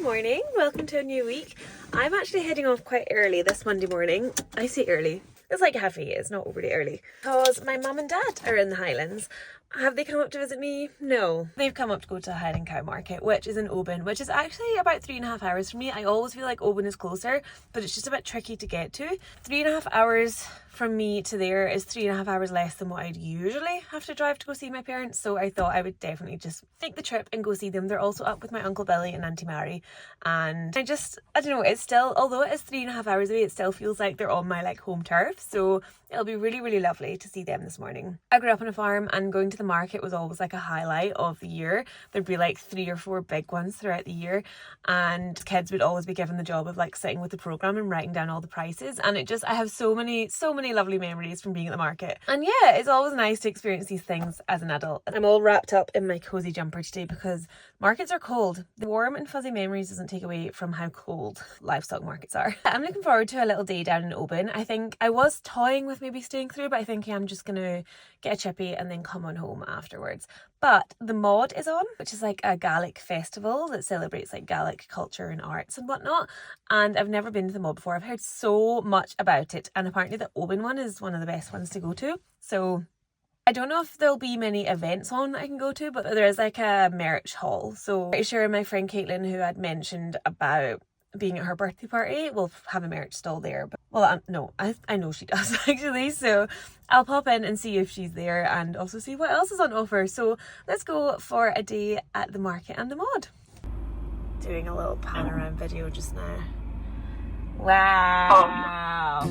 morning, welcome to a new week. I'm actually heading off quite early this Monday morning. I say early, it's like 8:30, it's not overly early, because my mum and dad are in the Highlands. Have they come up to visit me? No. They've come up to go to Highland Cow market, which is in Oban, which is actually about 3.5 hours from me. I always feel like Oban is closer, but it's just a bit tricky to get to. 3.5 hours from me to there is 3.5 hours less than what I'd usually have to drive to go see my parents, so I thought I would definitely just make the trip and go see them. They're also up with my Uncle Billy and Auntie Màiri, and I don't know, it's still, although it is 3.5 hours away, it still feels like they're on my home turf, so it'll be really, really lovely to see them this morning. I grew up on a farm, and going to the market was always a highlight of the year. There'd be 3 or 4 big ones throughout the year, and kids would always be given the job of sitting with the programme and writing down all the prices, and I have so many lovely memories from being at the market. And yeah, it's always nice to experience these things as an adult. I'm all wrapped up in my cozy jumper today because markets are cold. The warm and fuzzy memories doesn't take away from how cold livestock markets are. I'm looking forward to a little day down in Oban. I think I was toying with maybe staying through, but I think I'm just gonna get a chippy and then come on home afterwards. But the Mhòr is on, which is a Gaelic festival that celebrates Gaelic culture and arts and whatnot. And I've never been to the Mhòr before. I've heard so much about it, and apparently the Oban one is one of the best ones to go to. So I don't know if there'll be many events on that I can go to, but there is a merch hall. So I'm pretty sure my friend Caitlin, who had mentioned about being at her birthday party, will have a merch stall there. But, well, no, I know she does actually, so I'll pop in and see if she's there and also see what else is on offer. So let's go for a day at the market and the mod. Doing a little pan around video just now. Wow.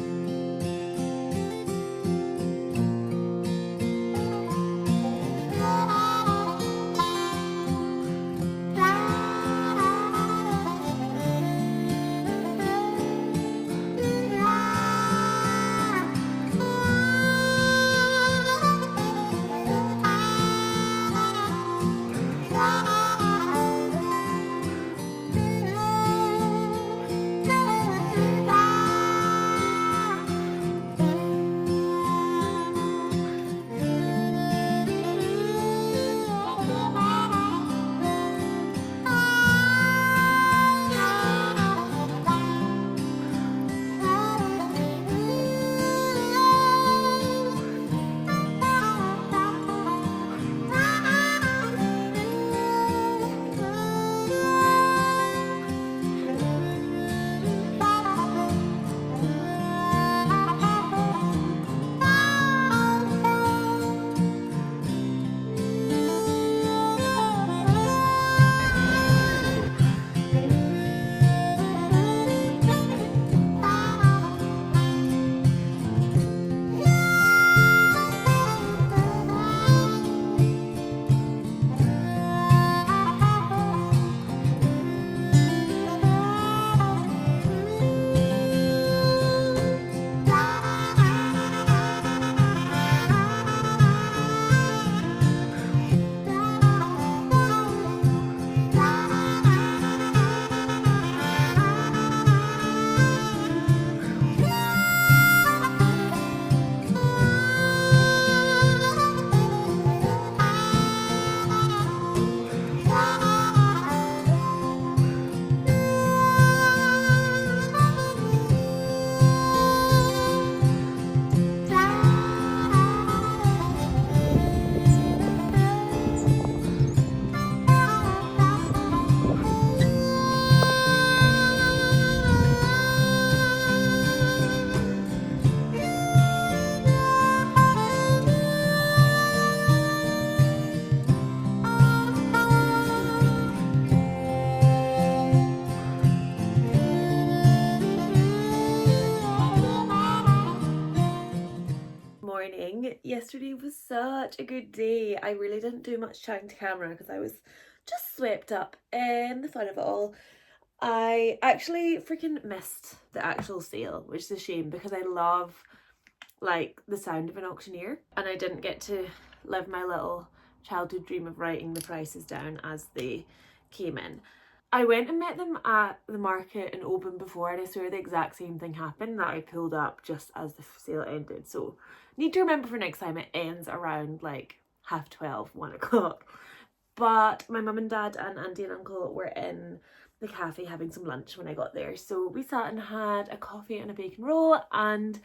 Yesterday was such a good day. I really didn't do much chatting to camera because I was just swept up in the fun of it all. I actually freaking missed the actual sale, which is a shame because I love the sound of an auctioneer, and I didn't get to live my little childhood dream of writing the prices down as they came in. I went and met them at the market in Oban before, and I swear the exact same thing happened, that I pulled up just as the sale ended. So need to remember for next time it ends around 12:30, 1 o'clock. But my mum and dad and auntie and uncle were in the cafe having some lunch when I got there. So we sat and had a coffee and a bacon roll, and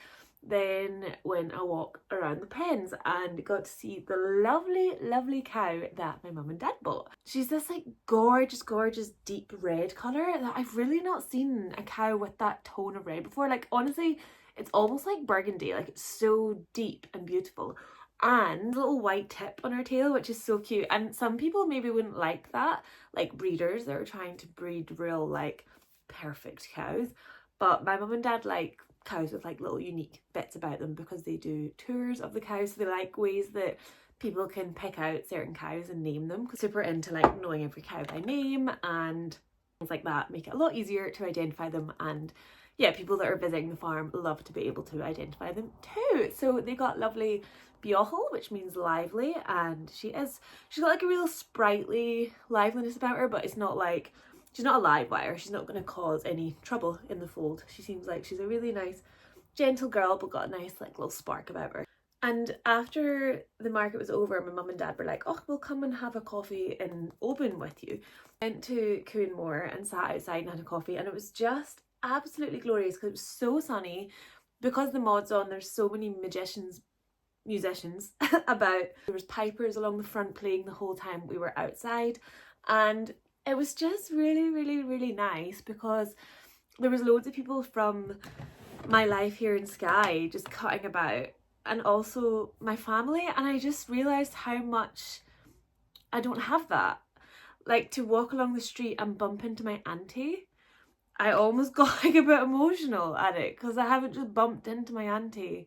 then went a walk around the pens and got to see the lovely cow that my mum and dad bought. She's this like gorgeous deep red colour that I've really not seen a cow with that tone of red before. Like honestly, it's almost like burgundy, like it's so deep and beautiful. And a little white tip on her tail, which is so cute. And some people maybe wouldn't like that, like breeders that are trying to breed real like perfect cows. But my mum and dad like cows with like little unique bits about them because they do tours of the cows. So they like ways that people can pick out certain cows and name them. Super into like knowing every cow by name and things like that, make it a lot easier to identify them. And yeah, people that are visiting the farm love to be able to identify them too. So they got lovely Biochel, which means lively, and she's got like a real sprightly liveliness about her, but it's not like, she's not a live wire. She's not going to cause any trouble in the fold. She seems like she's a really nice, gentle girl, but got a nice like little spark about her. And after the market was over, my mum and dad were like, oh, we'll come and have a coffee in Oban with you. Went to Mhòr and sat outside and had a coffee, and it was just absolutely glorious because it was so sunny. Because the mod's on, there's so many musicians about. There was pipers along the front playing the whole time we were outside, and it was just really nice because there was loads of people from my life here in Skye just cutting about, and also my family, and I just realised how much I don't have that. Like to walk along the street and bump into my auntie, I almost got like a bit emotional at it because I haven't just bumped into my auntie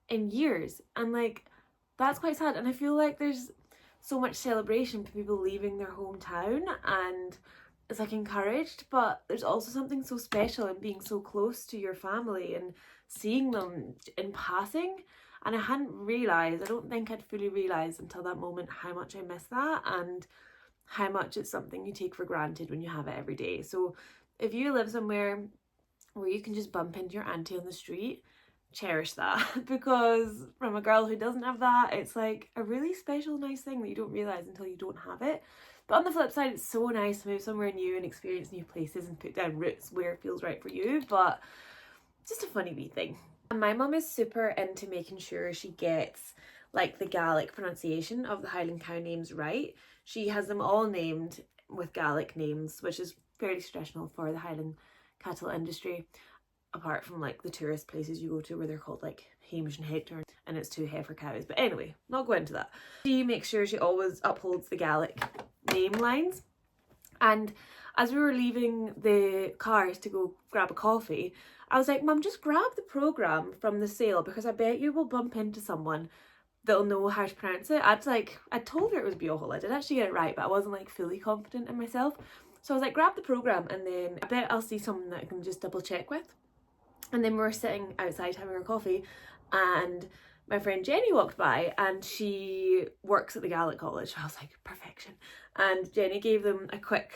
in years, and like that's quite sad. And I feel like there's so much celebration for people leaving their hometown and it's like encouraged, but there's also something so special in being so close to your family and seeing them in passing. And I hadn't realised, I don't think I'd fully realised until that moment how much I miss that and how much it's something you take for granted when you have it every day. So if you live somewhere where you can just bump into your auntie on the street, cherish that, because from a girl who doesn't have that, it's like a really special, nice thing that you don't realise until you don't have it. But on the flip side, it's so nice to move somewhere new and experience new places and put down roots where it feels right for you, but just a funny wee thing. And my mum is super into making sure she gets like the Gaelic pronunciation of the Highland Cow names right. She has them all named with Gaelic names, which is fairly traditional for the Highland cattle industry, apart from like the tourist places you go to where they're called like Hamish and Hector and it's two heifer cows. But anyway, not go into that. She makes sure she always upholds the Gaelic name lines. And as we were leaving the cars to go grab a coffee, I was like, Mum, just grab the programme from the sale because I bet you will bump into someone that'll know how to pronounce it. I told her it was Biochel. I did actually get it right, but I wasn't like fully confident in myself. So I was like, grab the programme and then I bet I'll see someone that I can just double check with. And then we were sitting outside having our coffee and my friend Jenny walked by and she works at the Gaelic college. I was like, perfection. And Jenny gave them a quick,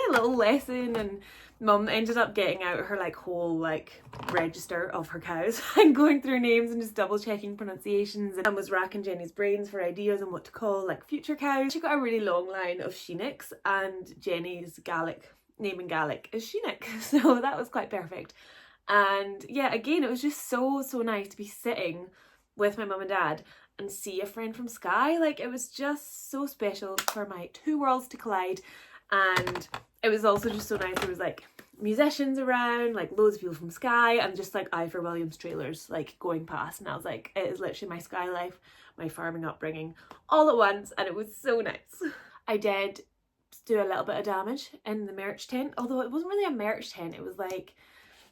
little lesson, and Mum ended up getting out her like whole like register of her cows and going through names and just double checking pronunciations and was racking Jenny's brains for ideas on what to call like future cows. She got a really long line of Sheenics and Jenny's Gaelic name in Gaelic is Sheenic, so that was quite perfect. And yeah, again, it was just so nice to be sitting with my mum and dad and see a friend from Skye. Like, it was just so special for my two worlds to collide. And it was also just so nice. There was like musicians around, like loads of people from Skye, and just like Ivor Williams trailers like going past. And I was like, it is literally my Skye life, my farming upbringing, all at once. And it was so nice. I did do a little bit of damage in the merch tent, although it wasn't really a merch tent. It was like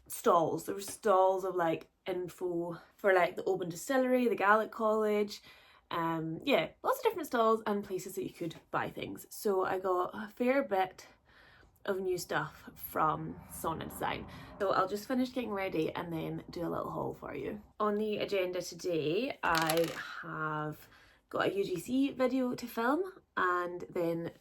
stalls. There were stalls of like info for like the Oban distillery, the Gaelic college, lots of different stalls and places that you could buy things. So I got a fair bit of new stuff from Sona Design. So I'll just finish getting ready and then do a little haul for you. On the agenda today, I have got a UGC video to film, and then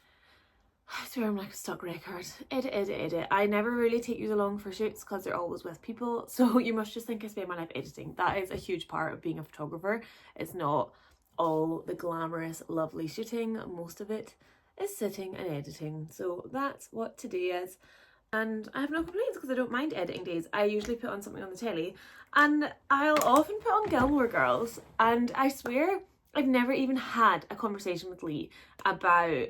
I swear I'm like a stuck record. Edit. I never really take you along for shoots because they're always with people. So you must just think I spend my life editing. That is a huge part of being a photographer. It's not all the glamorous, lovely shooting. Most of it is sitting and editing. So that's what today is. And I have no complaints because I don't mind editing days. I usually put on something on the telly, and I'll often put on Gilmore Girls, and I swear I've never even had a conversation with Lee about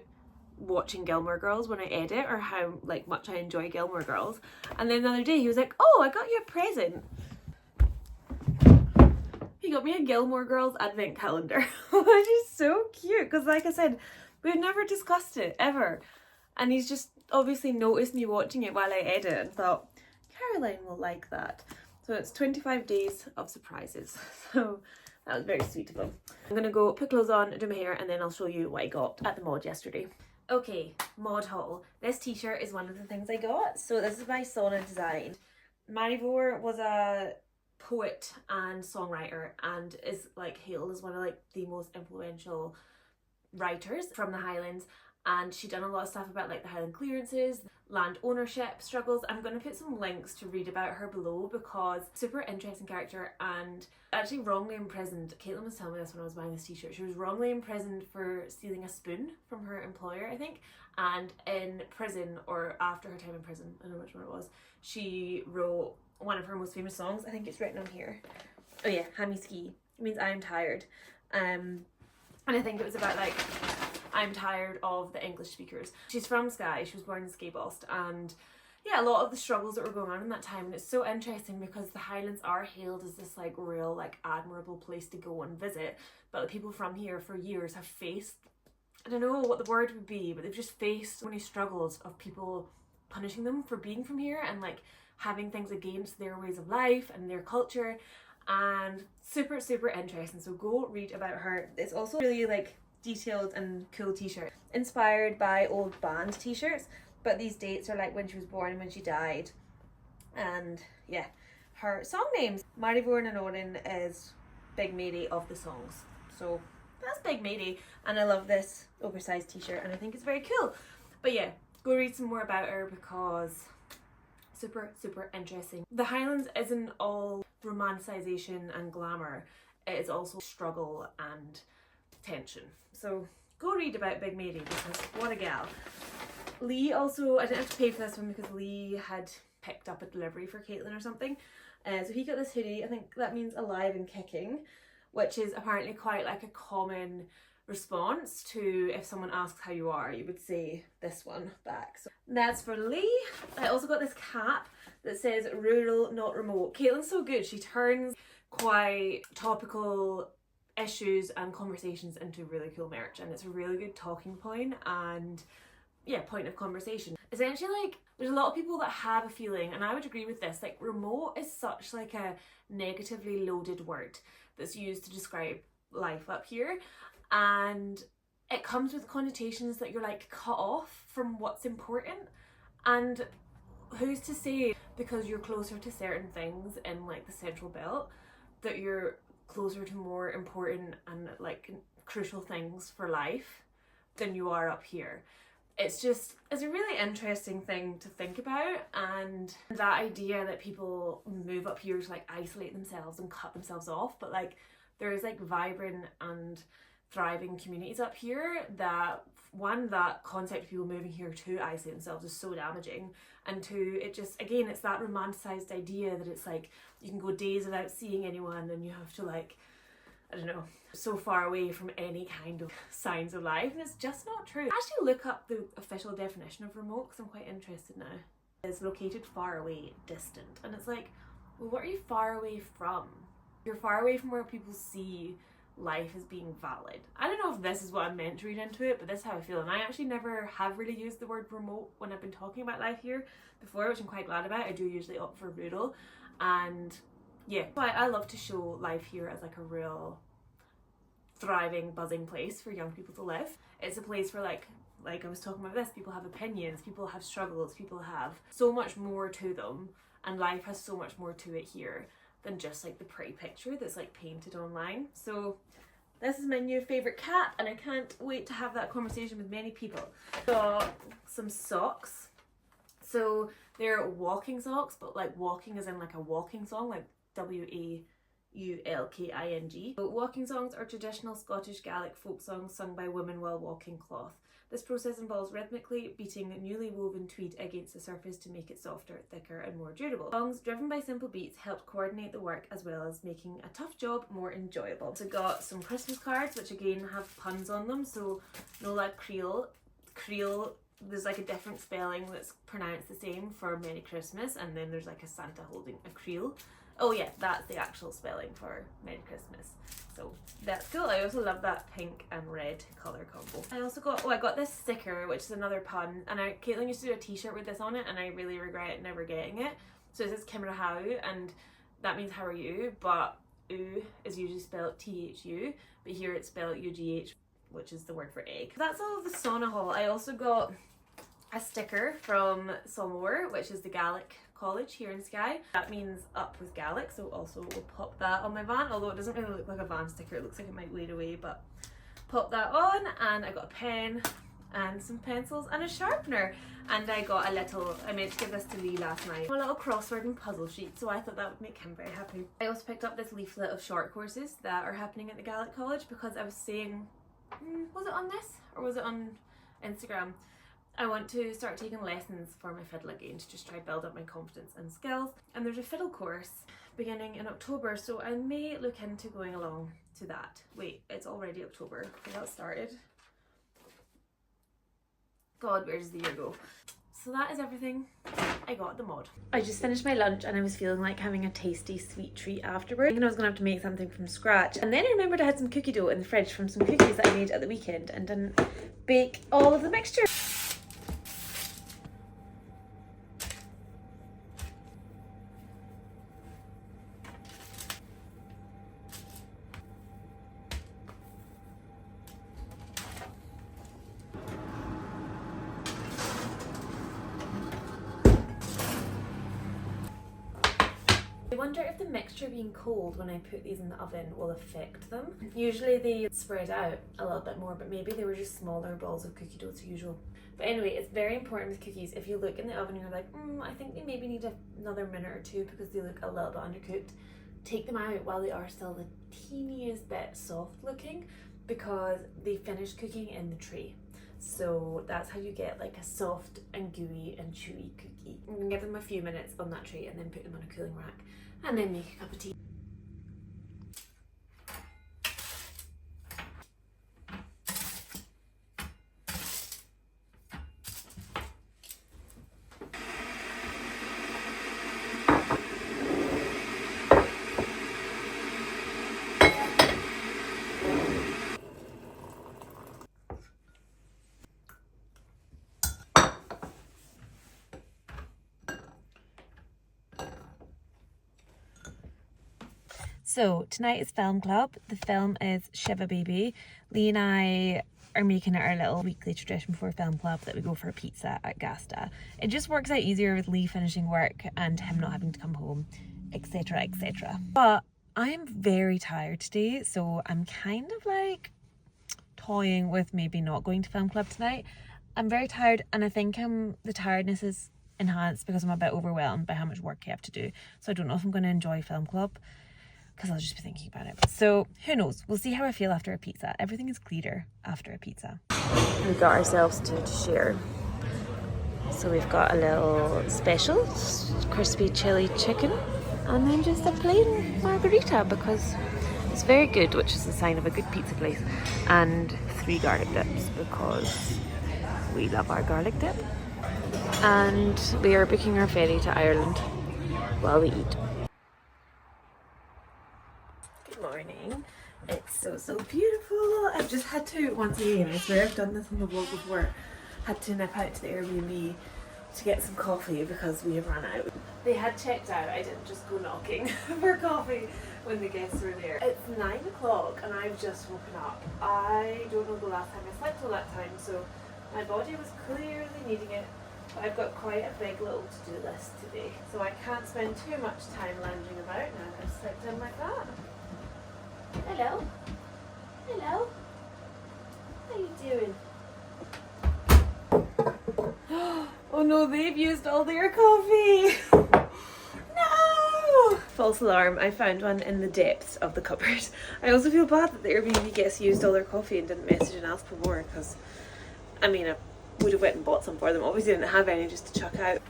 watching Gilmore Girls when I edit, or how like much I enjoy Gilmore Girls. And then the other day he was like, oh, I got you a present. He got me a Gilmore Girls advent calendar, which is so cute because, like I said, we've never discussed it ever. And he's just obviously noticed me watching it while I edit and thought, Caroline will like that. So it's 25 days of surprises. So that was very sweet of him. I'm gonna go put clothes on, do my hair, and then I'll show you what I got at the mod yesterday. Okay, mod haul. This t-shirt is one of the things I got. So this is by Sona Design. Mhòr was a poet and songwriter and is like hailed as one of like the most influential writers from the Highlands, and she done a lot of stuff about like the Highland clearances, land ownership struggles. I'm going to put some links to read about her below because super interesting character, and actually wrongly imprisoned. Caitlin was telling me this when I was buying this t-shirt. She was wrongly imprisoned for stealing a spoon from her employer, I think, and in prison, or after her time in prison, I don't know which one it was, she wrote one of her most famous songs. I think it's written on here. Oh yeah, Hammy Ski. It means I am tired. And I think it was about like, I'm tired of the English speakers. She's from Skye. She was born in Skye, and yeah, a lot of the struggles that were going on in that time. And it's so interesting because the Highlands are hailed as this like real like admirable place to go and visit, but the people from here for years have faced, I don't know what the word would be, but they've just faced so many struggles of people punishing them for being from here and like having things against their ways of life and their culture. And super interesting, so go read about her. It's also really like detailed and cool t-shirt inspired by old band t-shirts, but these dates are like when she was born and when she died, and yeah, her song names. Màiri and Òran is Big Mhòr of the songs, so that's Big Mhòr, and I love this oversized t-shirt and I think it's very cool. But yeah, go read some more about her because super interesting. The Highlands isn't all romanticization and glamour, it is also struggle and tension. So go read about Big Mhòr because what a gal. Lee also, I didn't have to pay for this one because Lee had picked up a delivery for Caitlin or something. So he got this hoodie. I think that means alive and kicking, which is apparently quite like a common response to if someone asks how you are, you would say this one back. So that's for Lee. I also got this cap that says rural not remote. Caitlin's so good, she turns quite topical issues and conversations into really cool merch, and it's a really good talking point and yeah, point of conversation. Essentially, like, there's a lot of people that have a feeling, and I would agree with this, like remote is such like a negatively loaded word that's used to describe life up here, and it comes with connotations that you're like cut off from what's important. And who's to say because you're closer to certain things in like the central belt that you're closer to more important and like crucial things for life than you are up here. It's a really interesting thing to think about, and that idea that people move up here to like isolate themselves and cut themselves off, but like there's like vibrant and thriving communities up here. That one, that concept of people moving here to isolate themselves is so damaging, and two, it just, again, it's that romanticized idea that it's like you can go days without seeing anyone and you have to like, I don't know, so far away from any kind of signs of life, and it's just not true. I actually look up the official definition of remote because I'm quite interested now. It's located far away, distant, and it's like, well, what are you far away from? You're far away from where people see life as being valid. I don't know if this is what I'm meant to read into it, but this is how I feel, and I actually never have really used the word remote when I've been talking about life here before, which I'm quite glad about. I do usually opt for rural, and yeah, but I love to show life here as like a real thriving, buzzing place for young people to live. It's a place where like I was talking about this, people have opinions, people have struggles, people have so much more to them, and life has so much more to it here than just like the pretty picture that's like painted online. So this is my new favourite cap, and I can't wait to have that conversation with many people. Got some socks. So they're walking socks, but like walking as in like a walking song, like WAULKING. So walking songs are traditional Scottish Gaelic folk songs sung by women while walking cloth. This process involves rhythmically beating newly woven tweed against the surface to make it softer, thicker and more durable. Songs driven by simple beats helped coordinate the work as well as making a tough job more enjoyable. So got some Christmas cards which again have puns on them, so Nola Creel. There's like a different spelling that's pronounced the same for Merry Christmas, and then there's like a Santa holding a creel. Oh yeah, that's the actual spelling for Merry Christmas. So that's cool. I also love that pink and red colour combo. I also got, I got this sticker, which is another pun, and Caitlin used to do a t-shirt with this on it, and I really regret never getting it. So it says Kimra How, and that means how are you, but U is usually spelled T-H-U, but here it's spelled U-G-H, which is the word for egg. That's all of the sauna haul. I also got a sticker from Mhòr, which is the Gaelic college here in Skye. That means up with Gaelic, so also we'll pop that on my van, although it doesn't really look like a van sticker. It looks like it might wade away, but pop that on. And I got a pen and some pencils and a sharpener, and I got a little, I meant to give this to Lee last night, a little crossword and puzzle sheet, so I thought that would make him very happy. I also picked up this leaflet of short courses that are happening at the Gaelic college, because I was saying, was it on this or was it on Instagram? I want to start taking lessons for my fiddle again to just try build up my confidence and skills, and there's a fiddle course beginning in October, so I may look into going along to that. Wait, it's already October. I got started. God, where does the year go? So that is everything I got at the mod. I just finished my lunch and I was feeling like having a tasty sweet treat afterwards. Thinking I was gonna have to make something from scratch, and then I remembered I had some cookie dough in the fridge from some cookies that I made at the weekend and didn't bake all of the mixture. I wonder if the mixture being cold when I put these in the oven will affect them. Usually they spread out a little bit more, but maybe they were just smaller balls of cookie dough as usual. But anyway, it's very important with cookies. If you look in the oven and you're like, I think they maybe need another minute or two because they look a little bit undercooked, take them out while they are still the teeniest bit soft looking, because they finish cooking in the tray. So that's how you get like a soft and gooey and chewy cookie. You can give them a few minutes on that tray and then put them on a cooling rack and then make a cup of tea. So tonight is film club. The film is Shiva Baby. Lee and I are making it our little weekly tradition before film club that we go for a pizza at Gasta. It just works out easier with Lee finishing work and him not having to come home, etc, etc. But I am very tired today, so I'm kind of like toying with maybe not going to film club tonight. I'm very tired, and I think the tiredness is enhanced because I'm a bit overwhelmed by how much work I have to do. So I don't know if I'm going to enjoy film club, because I'll just be thinking about it. So who knows? We'll see how I feel after a pizza. Everything is clearer after a pizza. We got ourselves to share. So we've got a little special crispy chili chicken, and then just a plain margarita because it's very good, which is a sign of a good pizza place, and 3 garlic dips because we love our garlic dip. And we are booking our ferry to Ireland while we eat. Morning. It's so beautiful. I've just had to, once again, I swear I've done this on the vlog before, had to nip out to the Airbnb to get some coffee because we have run out. They had checked out. I didn't just go knocking for coffee when the guests were there. It's 9 o'clock and I've just woken up. I don't know the last time I slept all that time, so my body was clearly needing it. But I've got quite a big little to-do list today, so I can't spend too much time lounging about now that I've slept in like that. Hello? Hello? How you doing? Oh no, they've used all their coffee! No! False alarm, I found one in the depths of the cupboard. I also feel bad that the Airbnb guests used all their coffee and didn't message and ask for more, because I mean, I would have went and bought some for them. Obviously didn't have any just to chuck out.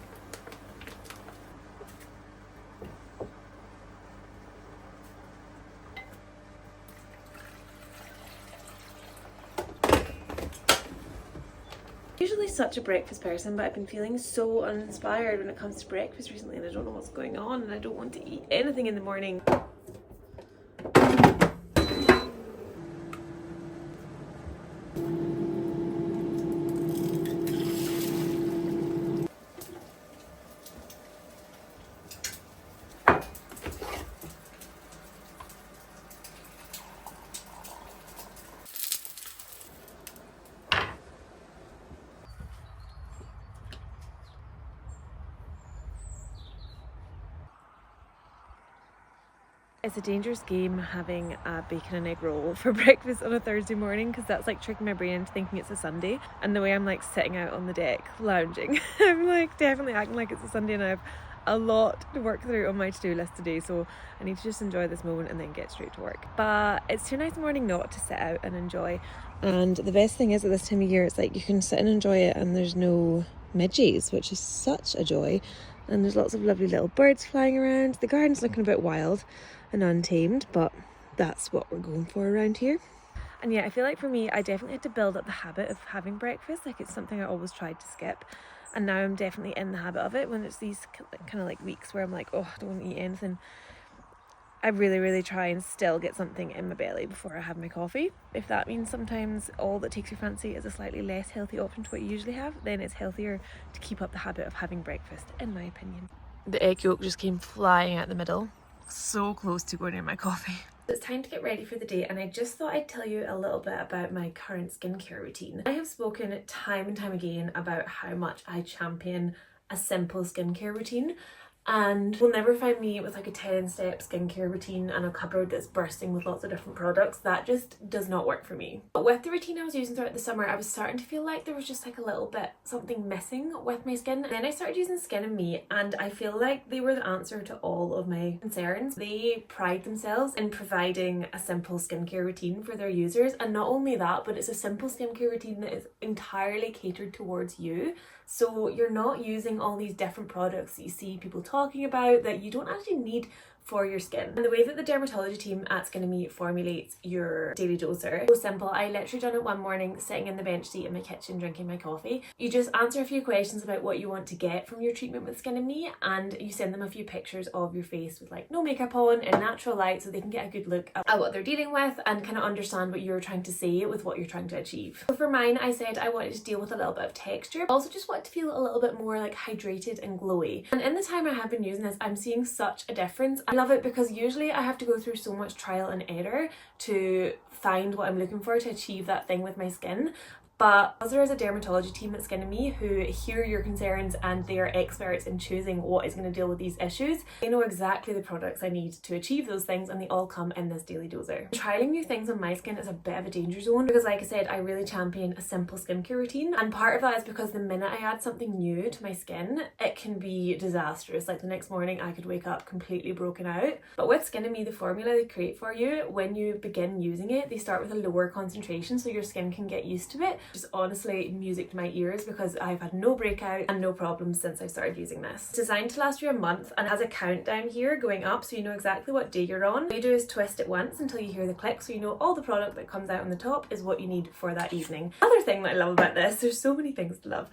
Usually such a breakfast person, but I've been feeling so uninspired when it comes to breakfast recently, and I don't know what's going on, and I don't want to eat anything in the morning. It's a dangerous game having a bacon and egg roll for breakfast on a Thursday morning, because that's like tricking my brain into thinking it's a Sunday. And the way I'm like sitting out on the deck lounging, I'm like definitely acting like it's a Sunday, and I have a lot to work through on my to-do list today, so I need to just enjoy this moment and then get straight to work. But it's too nice a morning not to sit out and enjoy. And the best thing is, at this time of year, it's like you can sit and enjoy it and there's no midges, which is such a joy. And there's lots of lovely little birds flying around. The garden's looking a bit wild and untamed, but that's what we're going for around here. And yeah, I feel like for me, I definitely had to build up the habit of having breakfast. Like, it's something I always tried to skip, and now I'm definitely in the habit of it. When it's these kind of like weeks where I'm like, oh, I don't want to eat anything, I really try and still get something in my belly before I have my coffee. If that means sometimes all that takes your fancy is a slightly less healthy option to what you usually have, then it's healthier to keep up the habit of having breakfast, in my opinion. The egg yolk just came flying out the middle. So close to going in my coffee. It's time to get ready for the day, and I just thought I'd tell you a little bit about my current skincare routine. I have spoken time and time again about how much I champion a simple skincare routine, and you'll never find me with like a 10-step skincare routine and a cupboard that's bursting with lots of different products. That just does not work for me. But with the routine I was using throughout the summer, I was starting to feel like there was just like a little bit something missing with my skin. And then I started using Skin and Me, and I feel like they were the answer to all of my concerns. They pride themselves in providing a simple skincare routine for their users, and not only that, but it's a simple skincare routine that is entirely catered towards you. So you're not using all these different products that you see people talking about that you don't actually need for your skin. And the way that the dermatology team at Skin and Me formulates your daily doser, so simple. I literally done it one morning sitting in the bench seat in my kitchen drinking my coffee. You just answer a few questions about what you want to get from your treatment with Skin and Me, and you send them a few pictures of your face with like no makeup on in natural light, so they can get a good look at what they're dealing with and kind of understand what you're trying to say with what you're trying to achieve. So for mine, I said I wanted to deal with a little bit of texture, but also just wanted to feel a little bit more like hydrated and glowy. And in the time I have been using this, I'm seeing such a difference. I love it because usually I have to go through so much trial and error to find what I'm looking for to achieve that thing with my skin. But as there is a dermatology team at Skin and Me who hear your concerns and they are experts in choosing what is going to deal with these issues, they know exactly the products I need to achieve those things, and they all come in this daily doser. Trialing new things on my skin is a bit of a danger zone because, like I said, I really champion a simple skincare routine, and part of that is because the minute I add something new to my skin, it can be disastrous. Like the next morning I could wake up completely broken out. But with Skin and Me, the formula they create for you, when you begin using it, they start with a lower concentration so your skin can get used to it. Just honestly music to my ears because I've had no breakout and no problems since I've started using this. It's designed to last you a month and has a countdown here going up so you know exactly what day you're on. All you do is twist it once until you hear the click so you know all the product that comes out on the top is what you need for that evening. Other thing that I love about this, there's so many things to love.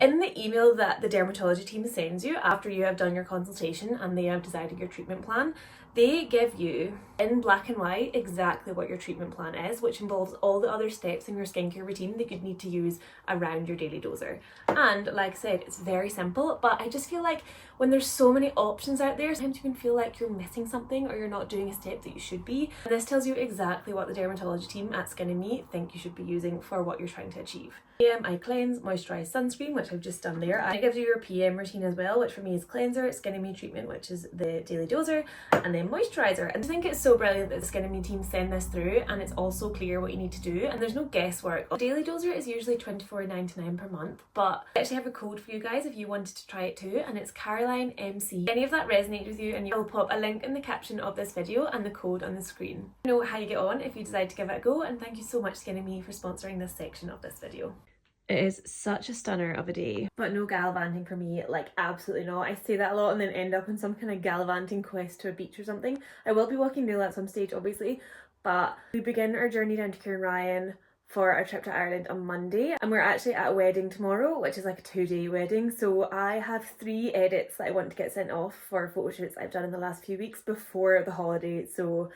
In the email that the dermatology team sends you after you have done your consultation and they have decided your treatment plan, they give you in black and white exactly what your treatment plan is, which involves all the other steps in your skincare routine that you'd need to use around your daily doser. And like I said, it's very simple, but I just feel like when there's so many options out there, sometimes you can feel like you're missing something or you're not doing a step that you should be. And this tells you exactly what the dermatology team at Skin and Me think you should be using for what you're trying to achieve. PM Eye Cleanse, Moisturize Sunscreen, which I've just done there. And it gives you your PM routine as well, which for me is cleanser, Skin and Me treatment, which is the daily doser, and then moisturizer. And I think it's so brilliant that the Skin and Me team send this through, and it's also clear what you need to do, and there's no guesswork. The daily doser is usually $24.99 per month, but I actually have a code for you guys if you wanted to try it too, and it's Caroline MC. If any of that resonates with you, and you'll pop a link in the caption of this video and the code on the screen. You know how you get on if you decide to give it a go, and thank you so much Skin and Me for sponsoring this section of this video. It is such a stunner of a day, but no gallivanting for me, like absolutely not. I say that a lot and then end up on some kind of gallivanting quest to a beach or something. I will be walking Nuala at some stage obviously, but we begin our journey down to Ryan for our trip to Ireland on Monday, and we're actually at a wedding tomorrow, which is like a 2-day wedding. So I have 3 edits that I want to get sent off for photo shoots I've done in the last few weeks before the holiday. So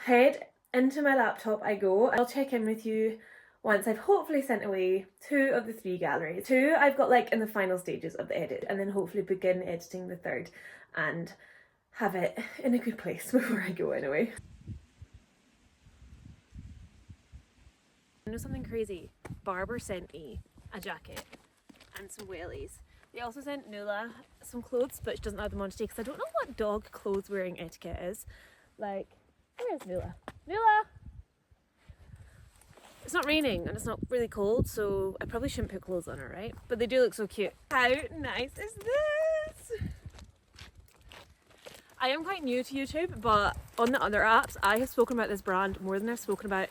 head into my laptop I go. I'll check in with you once I've hopefully sent away 2 of the 3 galleries. 2 I've got like in the final stages of the edit, and then hopefully begin editing the 3rd and have it in a good place before I go anyway. You know something crazy? Barber sent me a jacket and some wellies. They also sent Nuala some clothes, but she doesn't have them on today because I don't know what dog clothes wearing etiquette is. Like, where is Nuala? Nuala! It's not raining and it's not really cold, so I probably shouldn't put clothes on her, right? But they do look so cute. How nice is this? I am quite new to YouTube, but on the other apps, I have spoken about this brand more than I've spoken about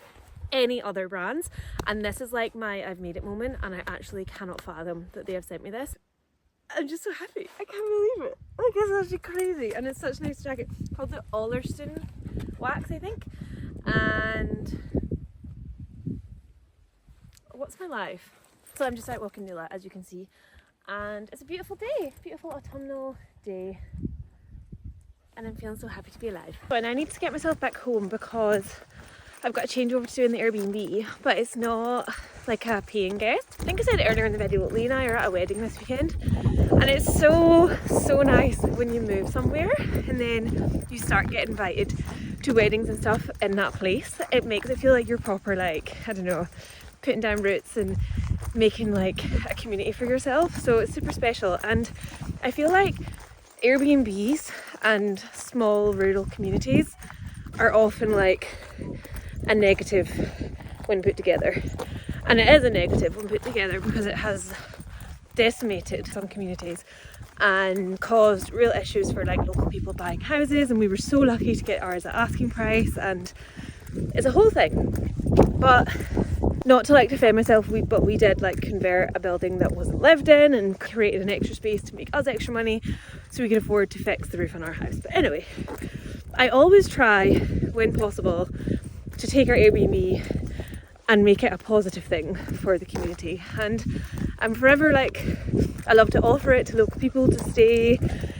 any other brands. And this is like my I've made it moment, and I actually cannot fathom that they have sent me this. I'm just so happy. I can't believe it. Like, it's actually crazy. And it's such a nice jacket. Called the Ollerston wax, I think. And what's my life? So I'm just out walking Nuala, as you can see, and it's a beautiful day, beautiful autumnal day, and I'm feeling so happy to be alive. And I need to get myself back home because I've got a changeover to do in the Airbnb, but it's not like a paying guest. I think I said earlier in the video, Lee and I are at a wedding this weekend, and it's so nice when you move somewhere and then you start getting invited to weddings and stuff in that place. It makes it feel like you're proper, like, I don't know, putting down roots and making like a community for yourself. So it's super special, and I feel like Airbnbs and small rural communities are often like a negative when put together, and it is a negative when put together because it has decimated some communities and caused real issues for like local people buying houses, and we were so lucky to get ours at asking price, and it's a whole thing. But not to like defend myself, but we did like convert a building that wasn't lived in and created an extra space to make us extra money so we could afford to fix the roof on our house. But anyway, I always try when possible to take our Airbnb and make it a positive thing for the community, and I'm forever like, I love to offer it to local people to stay,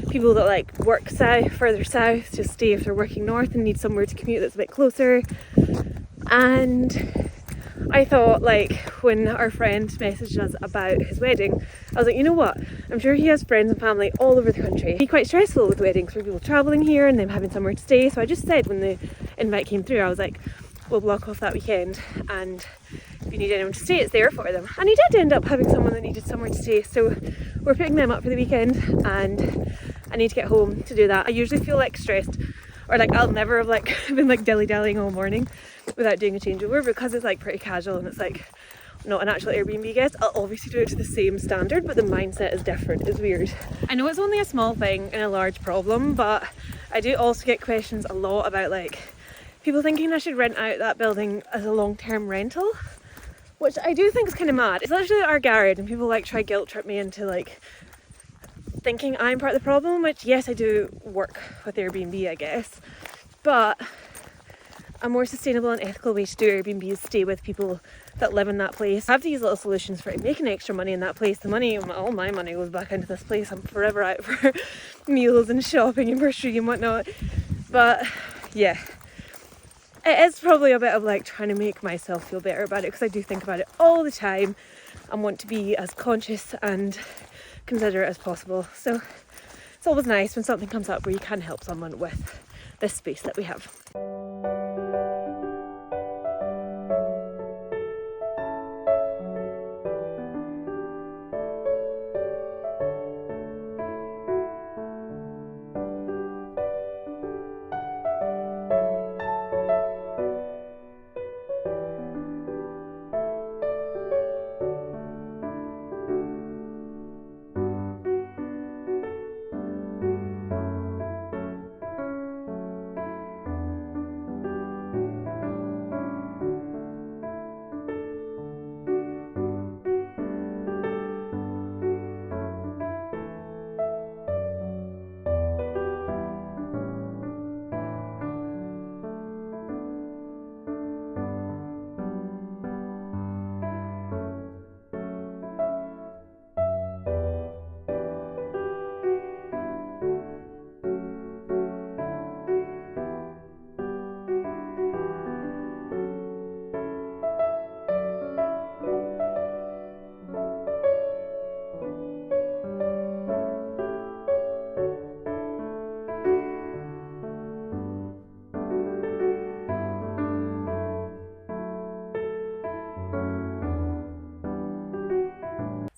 people that like work further south to stay if they're working north and need somewhere to commute that's a bit closer. And I thought, like, when our friend messaged us about his wedding, I was like, you know what, I'm sure he has friends and family all over the country. It'd be quite stressful with weddings for people travelling here and them having somewhere to stay. So I just said when the invite came through, I was like, we'll block off that weekend, and if you need anyone to stay, it's there for them. And he did end up having someone that needed somewhere to stay, so we're picking them up for the weekend, and I need to get home to do that. I usually feel like stressed, or like I'll never have like been like dilly-dallying all morning without doing a changeover, because it's like pretty casual and it's like not an actual Airbnb guest. I'll obviously do it to the same standard, but the mindset is different. It's weird. I know it's only a small thing and a large problem, but I do also get questions a lot about like people thinking I should rent out that building as a long-term rental, which I do think is kind of mad. It's literally our garage, and people like try guilt trip me into like thinking I'm part of the problem, which yes, I do work with Airbnb, I guess, but a more sustainable and ethical way to do Airbnb is stay with people that live in that place. I have these little solutions for making extra money in that place. The money, all my money goes back into this place. I'm forever out for meals and shopping and grocery and whatnot. But yeah, it is probably a bit of like trying to make myself feel better about it, because I do think about it all the time and want to be as conscious and considerate as possible. So it's always nice when something comes up where you can help someone with this space that we have.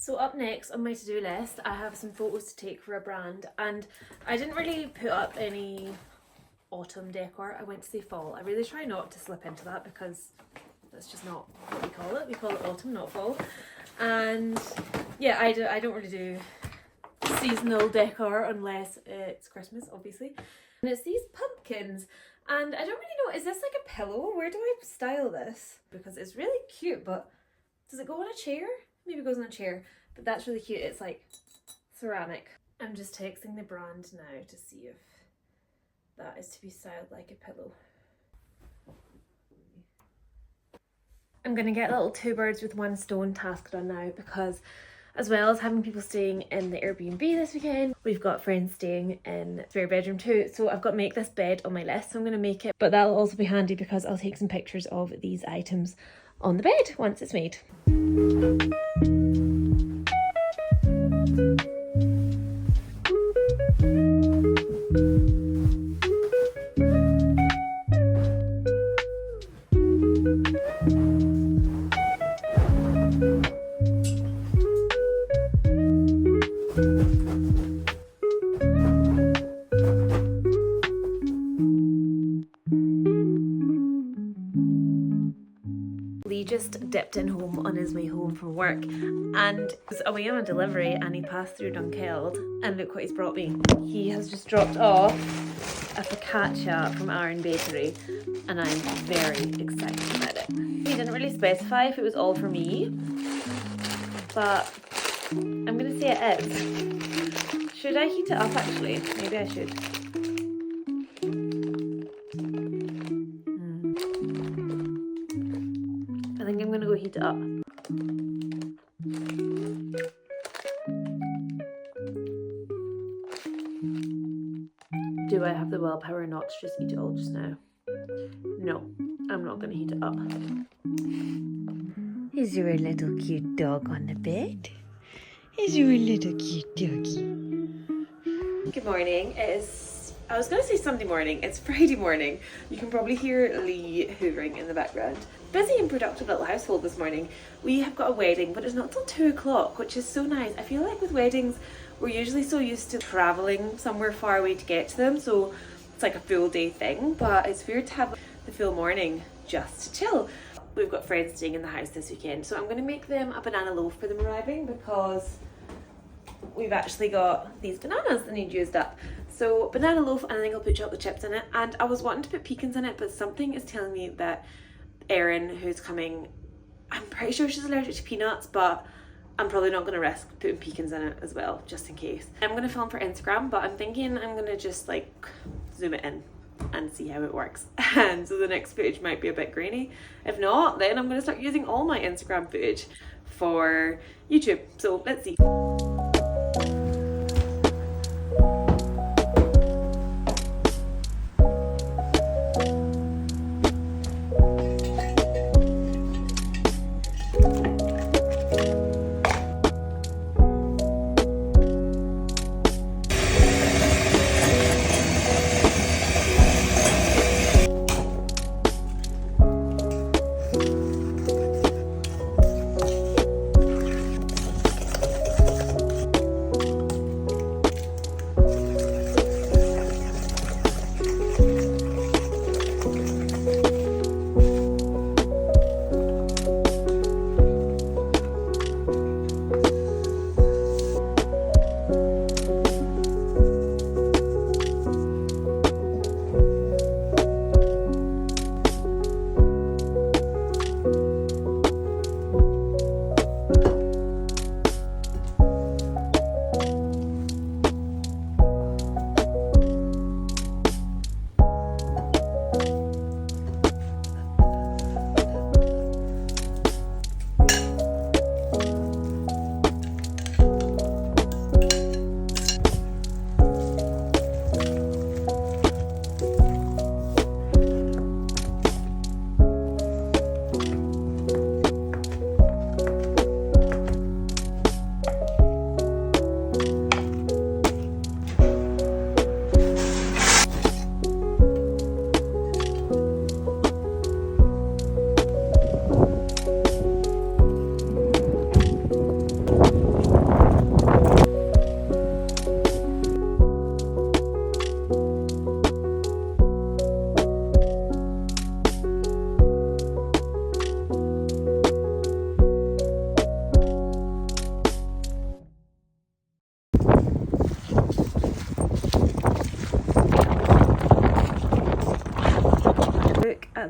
So up next on my to-do list, I have some photos to take for a brand, and I didn't really put up any autumn decor. I went to say fall. I really try not to slip into that because that's just not what we call it. We call it autumn, not fall. And yeah, I don't really do seasonal decor unless it's Christmas, obviously. And it's these pumpkins, and I don't really know, is this like a pillow? Where do I style this? Because it's really cute, but does it go on a chair? Maybe it goes on a chair, but that's really cute. It's like ceramic. I'm just texting the brand now to see if that is to be styled like a pillow. I'm gonna get little two birds with one stone task done now, because as well as having people staying in the Airbnb this weekend, we've got friends staying in the spare bedroom too. So I've got to make this bed on my list, so I'm going to make it. But that'll also be handy because I'll take some pictures of these items on the bed once it's made. Lee just dipped in home on his way home from work and was away on a delivery, and he passed through Dunkeld, and look what he's brought me. He has just dropped off a focaccia from Òran bakery, and I'm very excited about it. He didn't really specify if it was all for me, but I'm gonna say it is. Should I heat it up actually? Maybe I should. I think I'm gonna go heat it up. Do I have the willpower not to just eat it all just now? No, I'm not gonna heat it up. Is there a little cute dog on the bed? Is there a little cute doggy? Good morning. It is, I was gonna say Sunday morning, it's Friday morning. You can probably hear Lee hoovering in the background. Busy and productive little household this morning. We have got a wedding, but it's not till 2 o'clock, which is so nice. I feel like with weddings, we're usually so used to traveling somewhere far away to get to them, so it's like a full day thing, but it's weird to have the full morning just to chill. We've got friends staying in the house this weekend, so I'm going to make them a banana loaf for them arriving, because we've actually got these bananas that need used up. So banana loaf, and I think I'll put chocolate chips in it, and I was wanting to put pecans in it, but something is telling me that Erin, who's coming, I'm pretty sure she's allergic to peanuts, but I'm probably not going to risk putting pecans in it as well, just in case. I'm going to film for Instagram, but I'm thinking I'm going to just like zoom it in and see how it works. And so the next footage might be a bit grainy. If not, then I'm going to start using all my Instagram footage for YouTube. So let's see.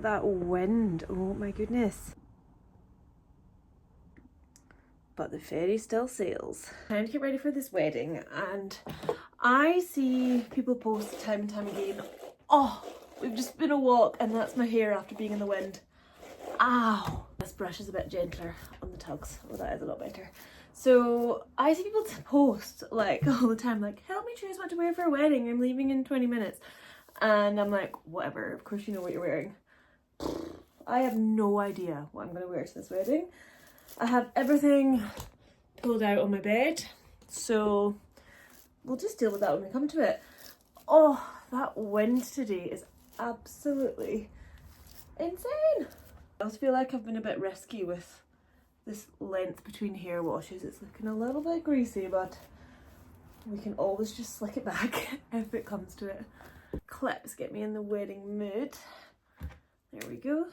at that wind. Oh my goodness. But the ferry still sails. Time to get ready for this wedding, and I see people post time and time again, oh, we've just been a walk and that's my hair after being in the wind. Ow! This brush is a bit gentler on the tugs. Oh, that is a lot better. So I see people post like all the time, like, help me choose what to wear for a wedding, I'm leaving in 20 minutes. And I'm like, whatever, of course you know what you're wearing. I have no idea what I'm going to wear to this wedding. I have everything pulled out on my bed, so we'll just deal with that when we come to it. Oh, that wind today is absolutely insane. I also feel like I've been a bit risky with this length between hair washes. It's looking a little bit greasy, but we can always just slick it back if it comes to it. Clips get me in the wedding mood. There we go.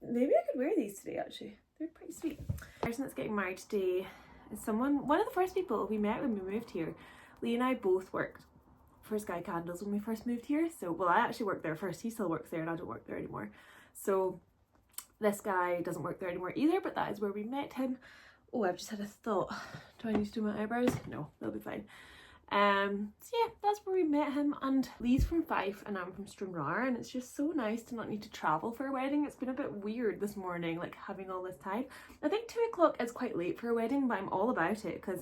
Maybe I could wear these today actually. They're pretty sweet. The person that's getting married today is one of the first people we met when we moved here. Lee and I both worked for Skye Candles when we first moved here. So, well, I actually worked there first. He still works there and I don't work there anymore. So this guy doesn't work there anymore either, but that is where we met him. Oh, I've just had a thought. Do I need to do my eyebrows? No, they'll be fine. So yeah, that's where we met him, and Lee's from Fife and I'm from Stranraer, and it's just so nice to not need to travel for a wedding. It's been a bit weird this morning, like having all this time. I think 2 o'clock is quite late for a wedding, but I'm all about it because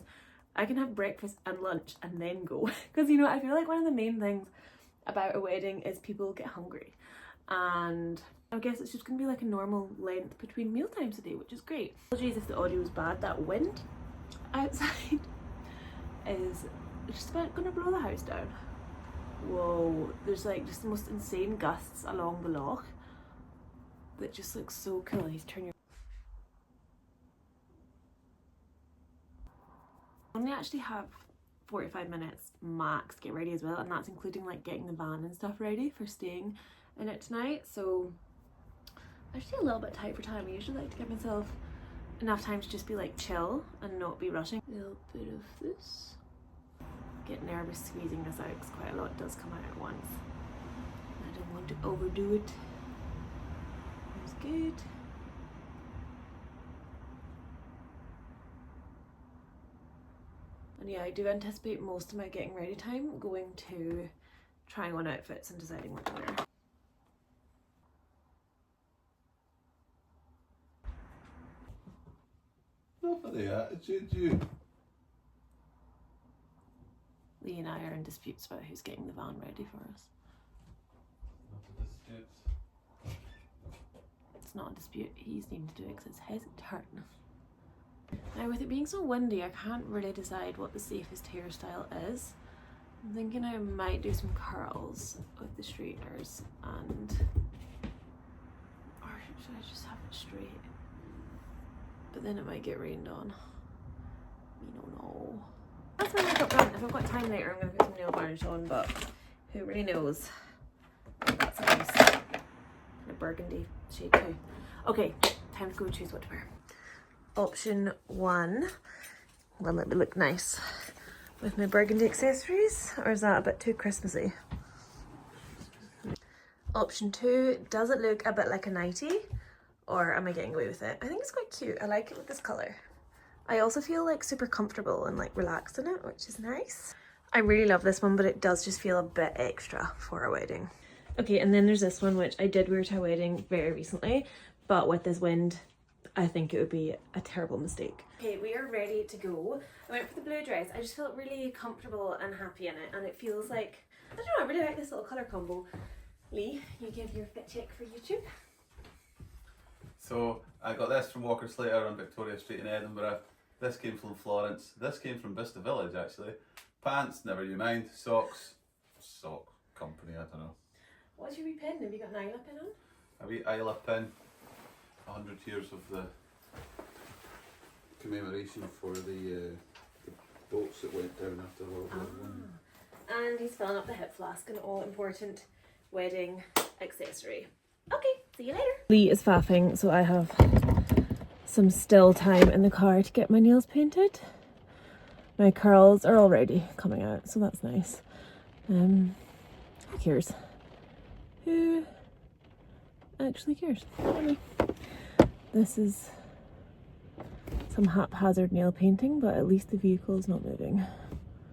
I can have breakfast and lunch and then go. Because, you know, I feel like one of the main things about a wedding is people get hungry, and I guess it's just going to be like a normal length between meal times today, which is great. Apologies if the audio is bad. That wind outside is just about going to blow the house down. Whoa, there's like just the most insane gusts along the loch that just looks so cool. He's turning your... I only actually have 45 minutes max to get ready as well, and that's including like getting the van and stuff ready for staying in it tonight. So I'm actually a little bit tight for time. I usually like to give myself enough time to just be like chill and not be rushing. A little bit of this. Get nervous squeezing this out because quite a lot does come out at once. I don't want to overdo it. That's good. And yeah, I do anticipate most of my getting ready time going to trying on outfits and deciding what to wear. Not for the attitude, you. Lee and I are in disputes about who's getting the van ready for us. Not a dispute. It's not a dispute, he's needing to do it because it's his turn. Now with it being so windy, I can't really decide what the safest hairstyle is. I'm thinking I might do some curls with the straighteners, and or should I just have it straight? But then it might get rained on. We don't know. That's my makeup done. If I've got time later, I'm going to put some nail varnish on, but who really knows? That's a nice kind of burgundy shade too. Okay, time to go choose what to wear. Option 1 will let me look nice with my burgundy accessories, or is that a bit too Christmassy? Option 2, does it look a bit like a nightie, or am I getting away with it? I think it's quite cute. I like it with this colour. I also feel like super comfortable and like relaxed in it, which is nice. I really love this one, but it does just feel a bit extra for a wedding. Okay, and then there's this one, which I did wear to a wedding very recently, but with this wind, I think it would be a terrible mistake. Okay, we are ready to go. I went for the blue dress. I just felt really comfortable and happy in it, and it feels like, I don't know, I really like this little colour combo. Lee, you give your fit check for YouTube. So I got this from Walker Slater on Victoria Street in Edinburgh. This came from Florence. This came from Bicester Village actually. Pants, never you mind. Socks, sock company, I don't know. What's your wee pin? Have you got an Isle pin on? A wee Isle pin. 100 years of the commemoration for the boats that went down after World War I. And he's filling up the hip flask, an all important wedding accessory. Okay, see you later. Lee is faffing, so I have some still time in the car to get my nails painted. My curls are already coming out, so that's nice. Who cares? Who actually cares? Anyway, this is some haphazard nail painting, but at least the vehicle is not moving.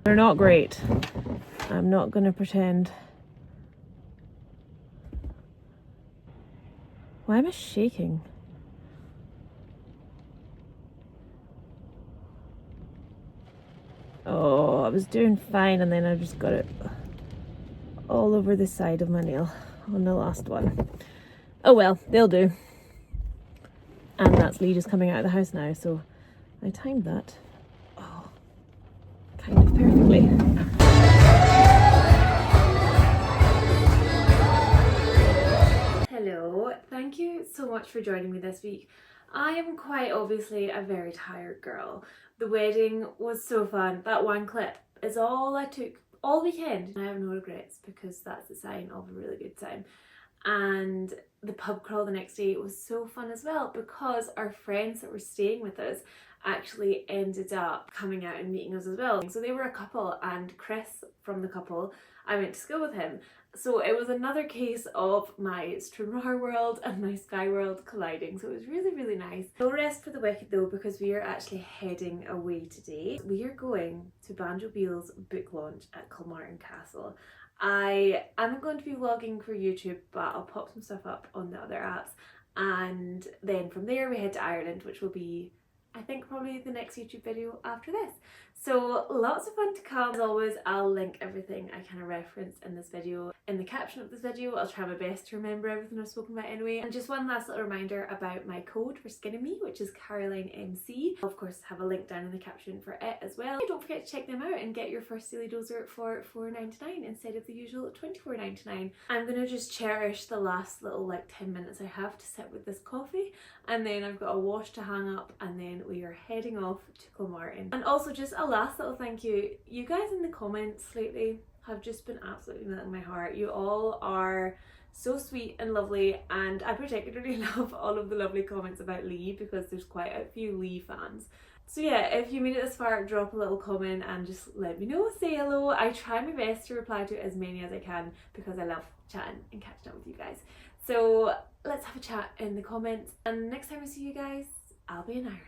They're not great. I'm not gonna pretend. Why am I shaking? Oh, I was doing fine and then I just got it all over the side of my nail on the last one. Oh well, they'll do. And that's Lee just coming out of the house now, so I timed that kind of perfectly. Hello, thank you so much for joining me this week. I am quite obviously a very tired girl. The wedding was so fun. That one clip is all I took all weekend. I have no regrets because that's a sign of a really good time. And the pub crawl the next day was so fun as well because our friends that were staying with us actually ended up coming out and meeting us as well. So they were a couple, and Chris from the couple, I went to school with him. So it was another case of my Stranraer world and my Skye world colliding. So it was really, really nice. No rest for the wicked though, because we are actually heading away today. We are going to Banjo Beale's book launch at Kilmartin Castle. I am going to be vlogging for YouTube, but I'll pop some stuff up on the other apps. And then from there we head to Ireland, which will be, I think, probably the next YouTube video after this. So lots of fun to come. As always, I'll link everything I kind of referenced in this video in the caption of this video. I'll try my best to remember everything I've spoken about anyway. And just one last little reminder about my code for Skinny Me, which is CarolineMC. I'll of course have a link down in the caption for it as well. Don't forget to check them out and get your first daily doser for $4.99 instead of the usual $24.99. I'm gonna just cherish the last little like 10 minutes I have to sit with this coffee, and then I've got a wash to hang up, and then we are heading off to Kilmartin. And also just a last little thank you. You guys in the comments lately have just been absolutely melting my heart. You all are so sweet and lovely, and I particularly love all of the lovely comments about Lee because there's quite a few Lee fans. So yeah, if you made it this far, drop a little comment and just let me know, say hello. I try my best to reply to as many as I can because I love chatting and catching up with you guys. So let's have a chat in the comments, and next time I see you guys, I'll be in Ireland.